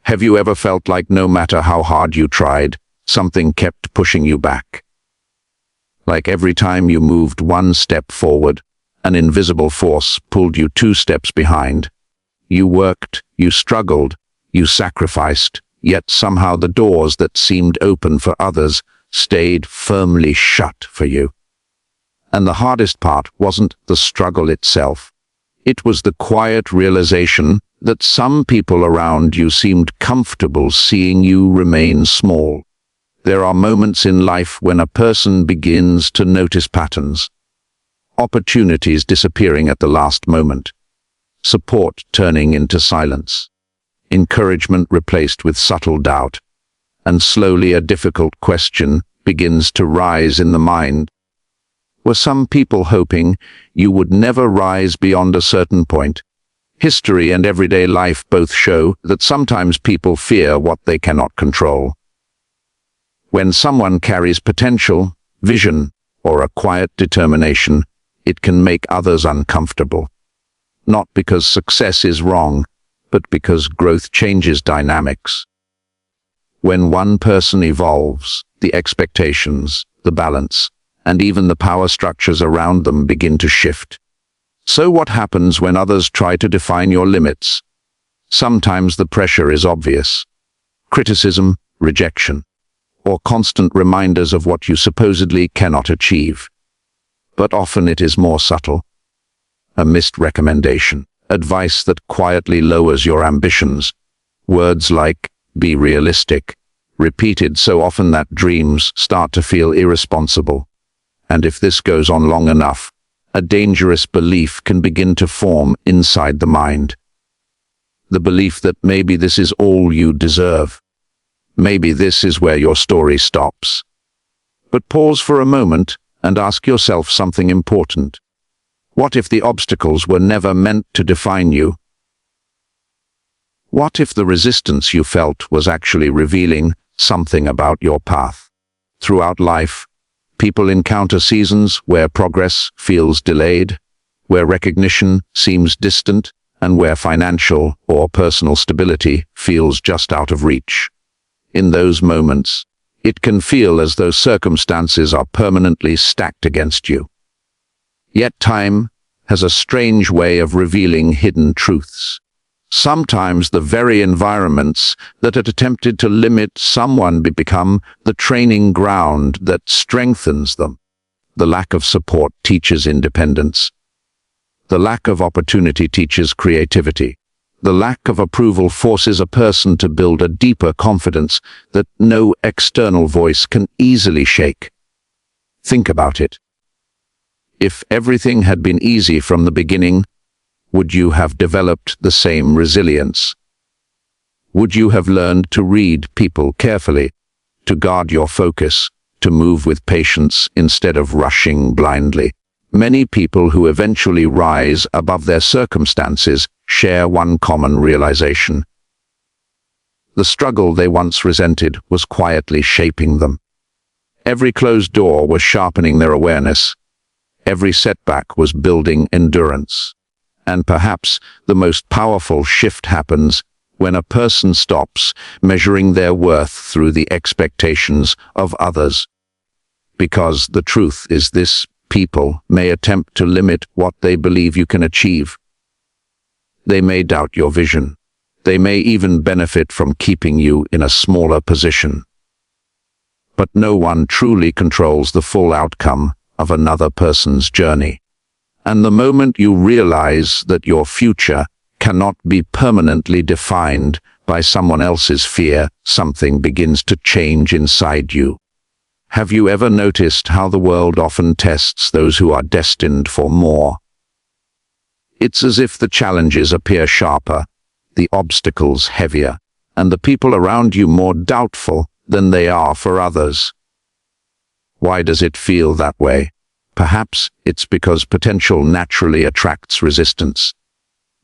Have you ever felt like no matter how hard you tried, something kept pushing you back? Like every time you moved one step forward, an invisible force pulled you 2 steps behind. You worked, you struggled, you sacrificed, yet somehow the doors that seemed open for others stayed firmly shut for you. And the hardest part wasn't the struggle itself. It was the quiet realization that some people around you seemed comfortable seeing you remain small. There are moments in life when a person begins to notice patterns. Opportunities disappearing at the last moment. Support turning into silence. Encouragement replaced with subtle doubt. And slowly a difficult question begins to rise in the mind. Were some people hoping you would never rise beyond a certain point? History and everyday life both show that sometimes people fear what they cannot control. When someone carries potential, vision, or a quiet determination, it can make others uncomfortable. Not because success is wrong, but because growth changes dynamics. When one person evolves, the expectations, the balance, and even the power structures around them begin to shift. So what happens when others try to define your limits? Sometimes the pressure is obvious. Criticism, rejection, or constant reminders of what you supposedly cannot achieve. But often it is more subtle. A missed recommendation, advice that quietly lowers your ambitions. Words like, be realistic, repeated so often that dreams start to feel irresponsible. And if this goes on long enough, a dangerous belief can begin to form inside the mind. The belief that maybe this is all you deserve. Maybe this is where your story stops. But pause for a moment and ask yourself something important. What if the obstacles were never meant to define you? What if the resistance you felt was actually revealing something about your path? Throughout life, people encounter seasons where progress feels delayed, where recognition seems distant, and where financial or personal stability feels just out of reach. In those moments, it can feel as though circumstances are permanently stacked against you. Yet time has a strange way of revealing hidden truths. Sometimes the very environments that had attempted to limit someone become the training ground that strengthens them. The lack of support teaches independence. The lack of opportunity teaches creativity. The lack of approval forces a person to build a deeper confidence that no external voice can easily shake. Think about it. If everything had been easy from the beginning, would you have developed the same resilience? Would you have learned to read people carefully, to guard your focus, to move with patience instead of rushing blindly? Many people who eventually rise above their circumstances share one common realization. The struggle they once resented was quietly shaping them. Every closed door was sharpening their awareness. Every setback was building endurance. And perhaps the most powerful shift happens when a person stops measuring their worth through the expectations of others. Because the truth is this, people may attempt to limit what they believe you can achieve. They may doubt your vision. They may even benefit from keeping you in a smaller position. But no one truly controls the full outcome of another person's journey. And the moment you realize that your future cannot be permanently defined by someone else's fear, something begins to change inside you. Have you ever noticed how the world often tests those who are destined for more? It's as if the challenges appear sharper, the obstacles heavier, and the people around you more doubtful than they are for others. Why does it feel that way? Perhaps it's because potential naturally attracts resistance.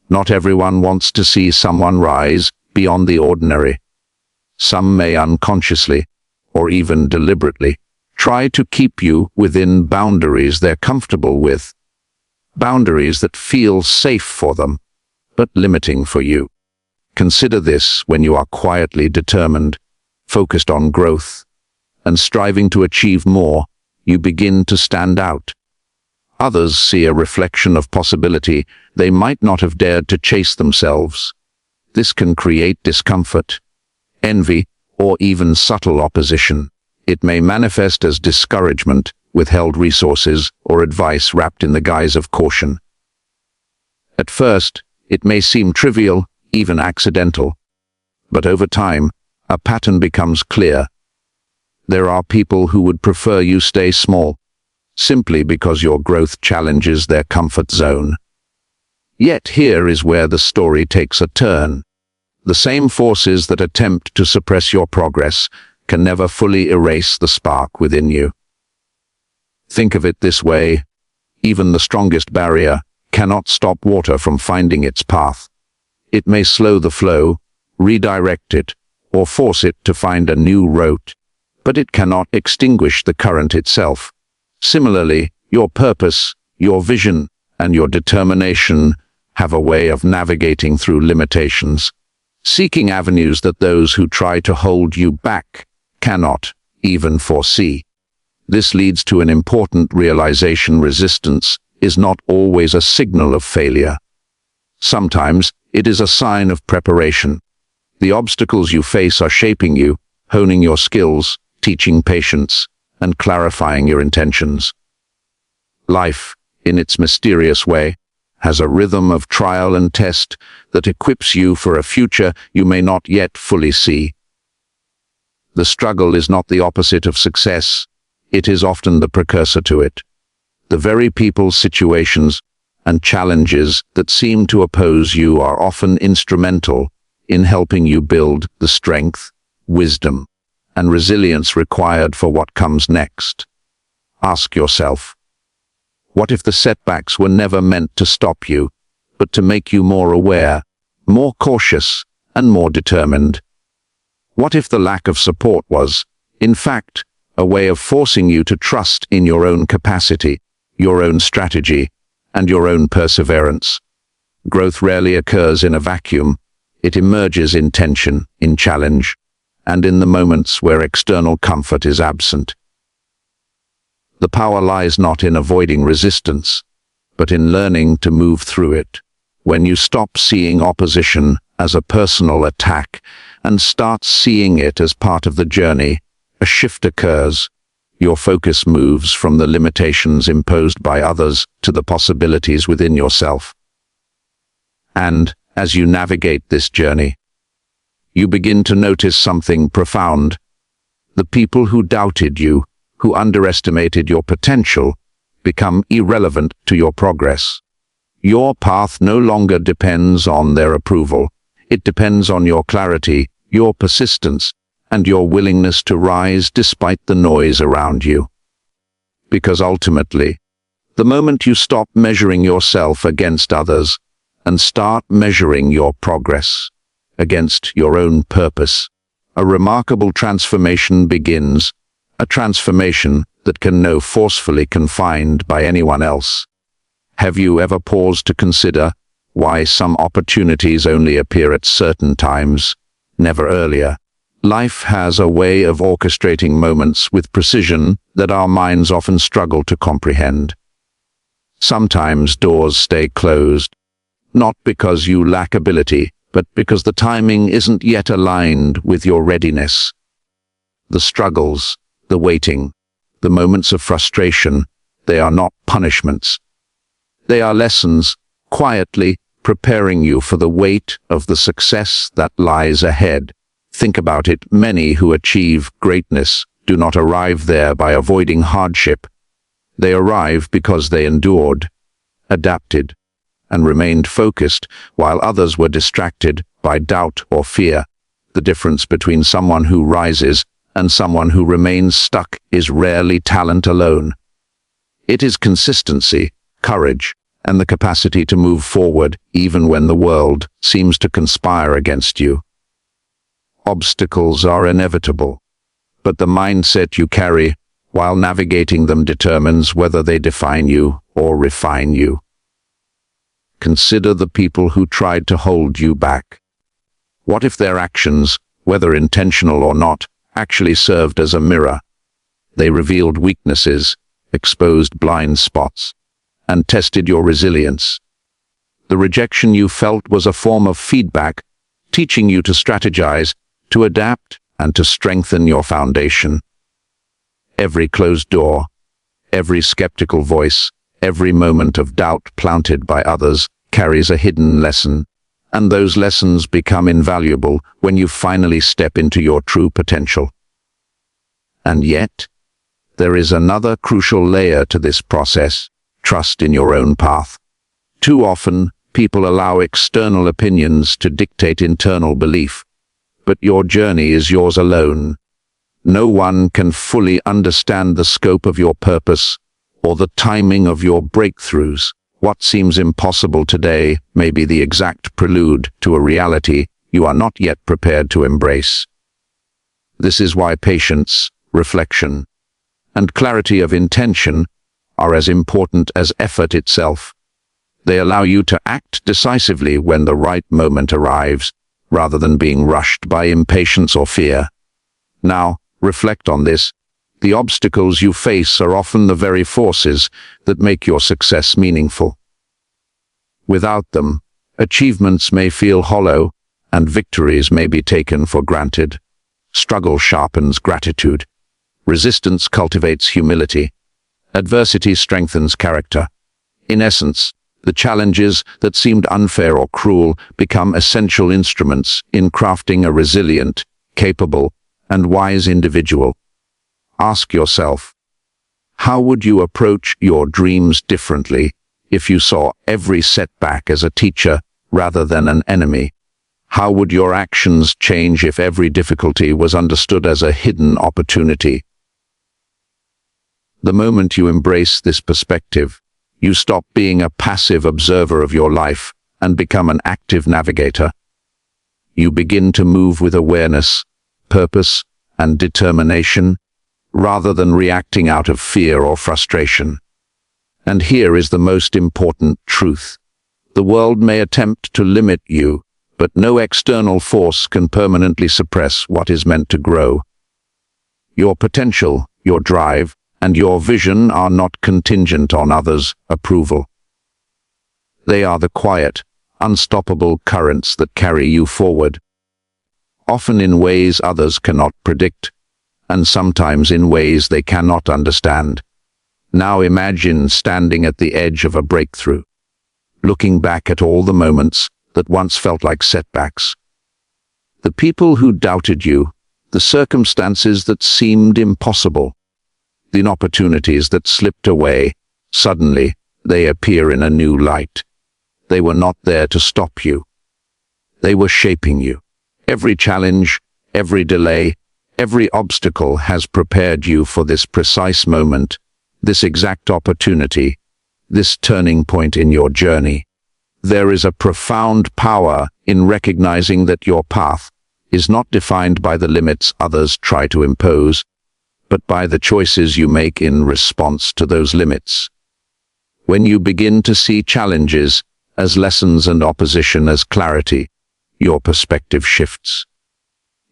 Not everyone wants to see someone rise beyond the ordinary. Some may unconsciously, or even deliberately, try to keep you within boundaries they're comfortable with. Boundaries that feel safe for them, but limiting for you. Consider this: when you are quietly determined, focused on growth, and striving to achieve more, you begin to stand out. Others see a reflection of possibility they might not have dared to chase themselves. This can create discomfort, envy, or even subtle opposition. It may manifest as discouragement, withheld resources, or advice wrapped in the guise of caution. At first, it may seem trivial, even accidental, but over time, a pattern becomes clear. There are people who would prefer you stay small, simply because your growth challenges their comfort zone. Yet here is where the story takes a turn. The same forces that attempt to suppress your progress can never fully erase the spark within you. Think of it this way: even the strongest barrier cannot stop water from finding its path. It may slow the flow, redirect it, or force it to find a new route, but it cannot extinguish the current itself. Similarly, your purpose, your vision, and your determination have a way of navigating through limitations, seeking avenues that those who try to hold you back cannot even foresee. This leads to an important realization: resistance is not always a signal of failure. Sometimes it is a sign of preparation. The obstacles you face are shaping you, honing your skills, teaching patience, and clarifying your intentions. Life, in its mysterious way, has a rhythm of trial and test that equips you for a future you may not yet fully see. The struggle is not the opposite of success. It is often the precursor to it. The very people, situations, and challenges that seem to oppose you are often instrumental in helping you build the strength, wisdom, and resilience required for what comes next. Ask yourself, what if the setbacks were never meant to stop you, but to make you more aware, more cautious, and more determined? What if the lack of support was, in fact, a way of forcing you to trust in your own capacity, your own strategy, and your own perseverance? Growth rarely occurs in a vacuum. It emerges in tension, in challenge, and in the moments where external comfort is absent. The power lies not in avoiding resistance, but in learning to move through it. When you stop seeing opposition as a personal attack and start seeing it as part of the journey, a shift occurs. Your focus moves from the limitations imposed by others to the possibilities within yourself. And, as you navigate this journey, you begin to notice something profound. The people who doubted you, who underestimated your potential, become irrelevant to your progress. Your path no longer depends on their approval. It depends on your clarity, your persistence, and your willingness to rise despite the noise around you. Because ultimately, the moment you stop measuring yourself against others and start measuring your progress against your own purpose, a remarkable transformation begins, a transformation that can no forcefully confined by anyone else. Have you ever paused to consider why some opportunities only appear at certain times, never earlier? Life has a way of orchestrating moments with precision that our minds often struggle to comprehend. Sometimes doors stay closed, not because you lack ability, but because the timing isn't yet aligned with your readiness. The struggles, the waiting, the moments of frustration, they are not punishments. They are lessons, quietly preparing you for the weight of the success that lies ahead. Think about it: many who achieve greatness do not arrive there by avoiding hardship. They arrive because they endured, adapted, and remained focused while others were distracted by doubt or fear. The difference between someone who rises and someone who remains stuck is rarely talent alone. It is consistency, courage, and the capacity to move forward even when the world seems to conspire against you. Obstacles are inevitable, but the mindset you carry while navigating them determines whether they define you or refine you. Consider the people who tried to hold you back. What if their actions, whether intentional or not, actually served as a mirror? They revealed weaknesses, exposed blind spots, and tested your resilience. The rejection you felt was a form of feedback, teaching you to strategize, to adapt, and to strengthen your foundation. Every closed door, every skeptical voice, every moment of doubt planted by others carries a hidden lesson, and those lessons become invaluable when you finally step into your true potential. And yet, there is another crucial layer to this process: trust in your own path. Too often, people allow external opinions to dictate internal belief, but your journey is yours alone. No one can fully understand the scope of your purpose or the timing of your breakthroughs. What seems impossible today may be the exact prelude to a reality you are not yet prepared to embrace. This is why patience, reflection, and clarity of intention are as important as effort itself. They allow you to act decisively when the right moment arrives, rather than being rushed by impatience or fear. Now, reflect on this. The obstacles you face are often the very forces that make your success meaningful. Without them, achievements may feel hollow, and victories may be taken for granted. Struggle sharpens gratitude. Resistance cultivates humility. Adversity strengthens character. In essence, the challenges that seemed unfair or cruel become essential instruments in crafting a resilient, capable, and wise individual. Ask yourself, how would you approach your dreams differently if you saw every setback as a teacher rather than an enemy? How would your actions change if every difficulty was understood as a hidden opportunity? The moment you embrace this perspective, you stop being a passive observer of your life and become an active navigator. You begin to move with awareness, purpose, and determination, rather than reacting out of fear or frustration. And here is the most important truth. The world may attempt to limit you, but no external force can permanently suppress what is meant to grow. Your potential, your drive, and your vision are not contingent on others' approval. They are the quiet, unstoppable currents that carry you forward, often in ways others cannot predict, and sometimes in ways they cannot understand. Now imagine standing at the edge of a breakthrough, looking back at all the moments that once felt like setbacks. The people who doubted you, the circumstances that seemed impossible, the opportunities that slipped away, suddenly they appear in a new light. They were not there to stop you. They were shaping you. Every challenge, every delay, every obstacle has prepared you for this precise moment, this exact opportunity, this turning point in your journey. There is a profound power in recognizing that your path is not defined by the limits others try to impose, but by the choices you make in response to those limits. When you begin to see challenges as lessons and opposition as clarity, your perspective shifts.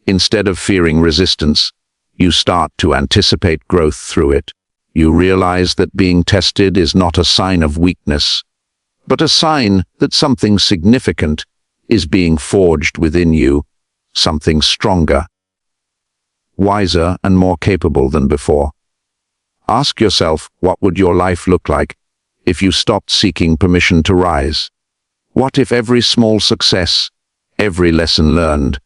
Instead of fearing resistance, you start to anticipate growth through it. You realize that being tested is not a sign of weakness, but a sign that something significant is being forged within you, something stronger, wiser, and more capable than before. Ask yourself, what would your life look like if you stopped seeking permission to rise? What if every small success, every lesson learned,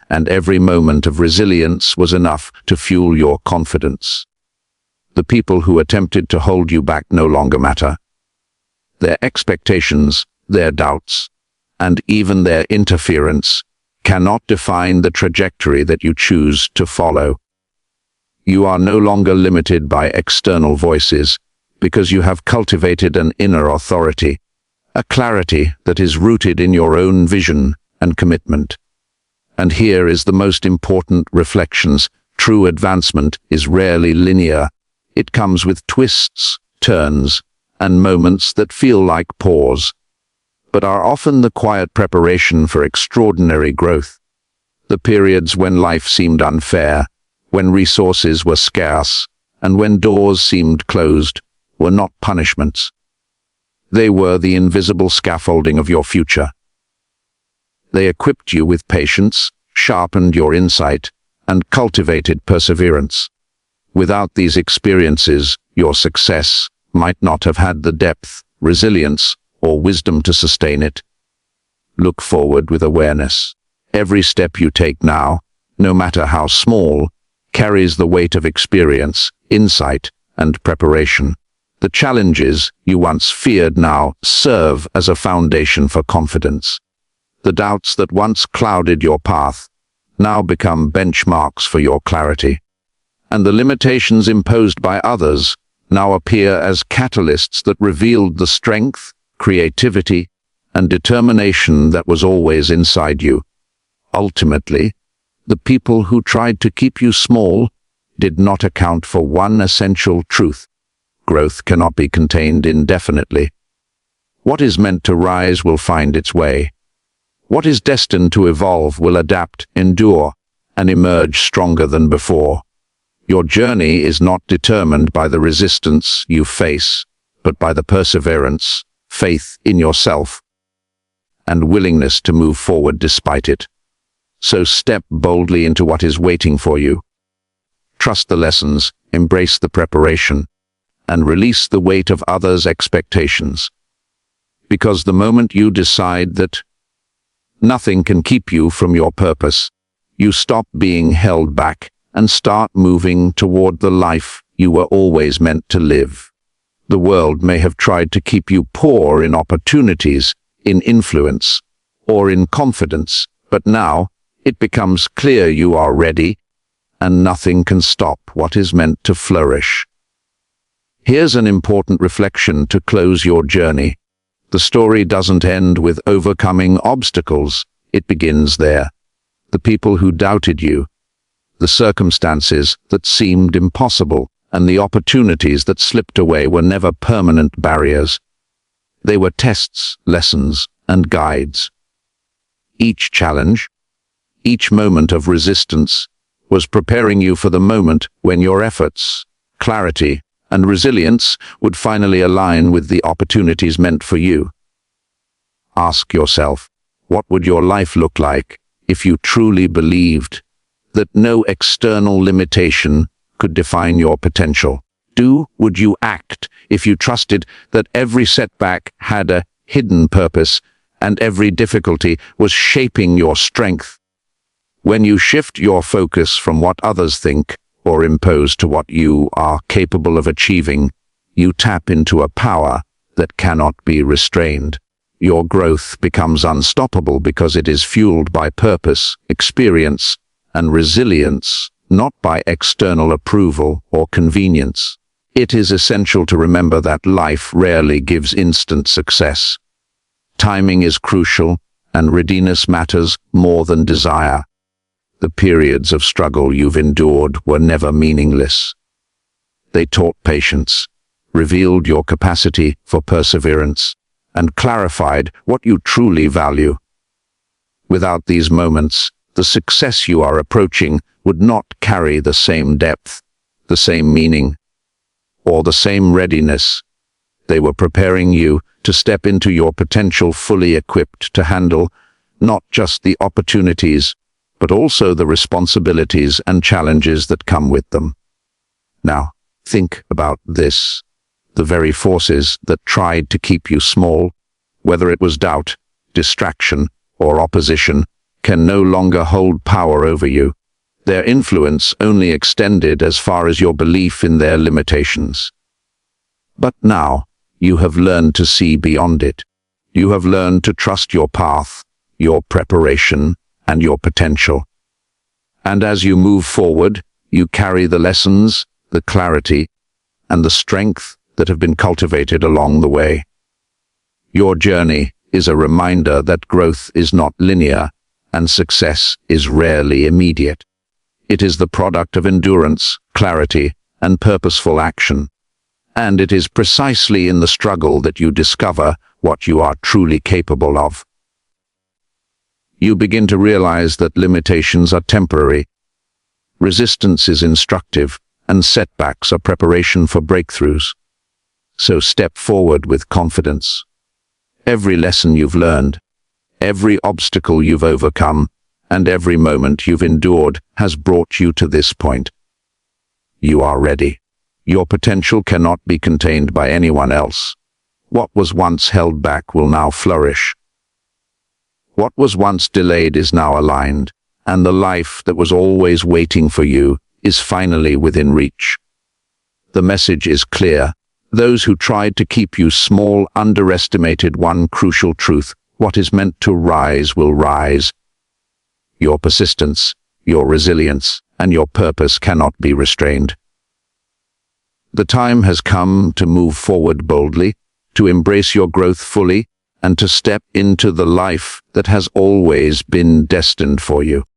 and every moment of resilience was enough to fuel your confidence? The people who attempted to hold you back no longer matter. Their expectations, their doubts, and even their interference cannot define the trajectory that you choose to follow. You are no longer limited by external voices because you have cultivated an inner authority, a clarity that is rooted in your own vision and commitment. And here is the most important reflections. True advancement is rarely linear. It comes with twists, turns, and moments that feel like pause, but are often the quiet preparation for extraordinary growth. The periods when life seemed unfair, when resources were scarce, and when doors seemed closed, were not punishments. They were the invisible scaffolding of your future. They equipped you with patience, sharpened your insight, and cultivated perseverance. Without these experiences, your success might not have had the depth, resilience, or wisdom to sustain it. Look forward with awareness. Every step you take now, no matter how small, carries the weight of experience, insight, and preparation. The challenges you once feared now serve as a foundation for confidence. The doubts that once clouded your path now become benchmarks for your clarity. And the limitations imposed by others now appear as catalysts that revealed the strength, creativity, and determination that was always inside you. Ultimately, the people who tried to keep you small did not account for one essential truth: growth cannot be contained indefinitely. What is meant to rise will find its way. What is destined to evolve will adapt, endure, and emerge stronger than before. Your journey is not determined by the resistance you face, but by the perseverance, faith in yourself, and willingness to move forward despite it. So step boldly into what is waiting for you. Trust the lessons, embrace the preparation, and release the weight of others' expectations. Because the moment you decide that nothing can keep you from your purpose, you stop being held back and start moving toward the life you were always meant to live. The world may have tried to keep you poor in opportunities, in influence, or in confidence, but now it becomes clear you are ready, and nothing can stop what is meant to flourish. Here's an important reflection to close your journey. The story doesn't end with overcoming obstacles. It begins there. The people who doubted you, the circumstances that seemed impossible, and the opportunities that slipped away were never permanent barriers. They were tests, lessons, and guides. Each challenge, each moment of resistance, was preparing you for the moment when your efforts, clarity, and resilience would finally align with the opportunities meant for you. Ask yourself, what would your life look like if you truly believed that no external limitation could define your potential? Would you act if you trusted that every setback had a hidden purpose and every difficulty was shaping your strength? When you shift your focus from what others think or impose to what you are capable of achieving, you tap into a power that cannot be restrained. Your growth becomes unstoppable because it is fueled by purpose, experience, and resilience, not by external approval or convenience. It is essential to remember that life rarely gives instant success. Timing is crucial, and readiness matters more than desire. The periods of struggle you've endured were never meaningless. They taught patience, revealed your capacity for perseverance, and clarified what you truly value. Without these moments, the success you are approaching would not carry the same depth, the same meaning, or the same readiness. They were preparing you to step into your potential fully equipped to handle not just the opportunities, but also the responsibilities and challenges that come with them. Now, think about this. The very forces that tried to keep you small, whether it was doubt, distraction, or opposition, can no longer hold power over you. Their influence only extended as far as your belief in their limitations. But now, you have learned to see beyond it. You have learned to trust your path, your preparation, and your potential. And as you move forward, you carry the lessons, the clarity, and the strength that have been cultivated along the way. Your journey is a reminder that growth is not linear, and success is rarely immediate. It is the product of endurance, clarity, and purposeful action. And it is precisely in the struggle that you discover what you are truly capable of. You begin to realize that limitations are temporary, resistance is instructive, and setbacks are preparation for breakthroughs. So step forward with confidence. Every lesson you've learned, every obstacle you've overcome, and every moment you've endured has brought you to this point. You are ready. Your potential cannot be contained by anyone else. What was once held back will now flourish. What was once delayed is now aligned, and the life that was always waiting for you is finally within reach. The message is clear. Those who tried to keep you small underestimated one crucial truth: what is meant to rise will rise. Your persistence, your resilience, and your purpose cannot be restrained. The time has come to move forward boldly, to embrace your growth fully, and to step into the life that has always been destined for you.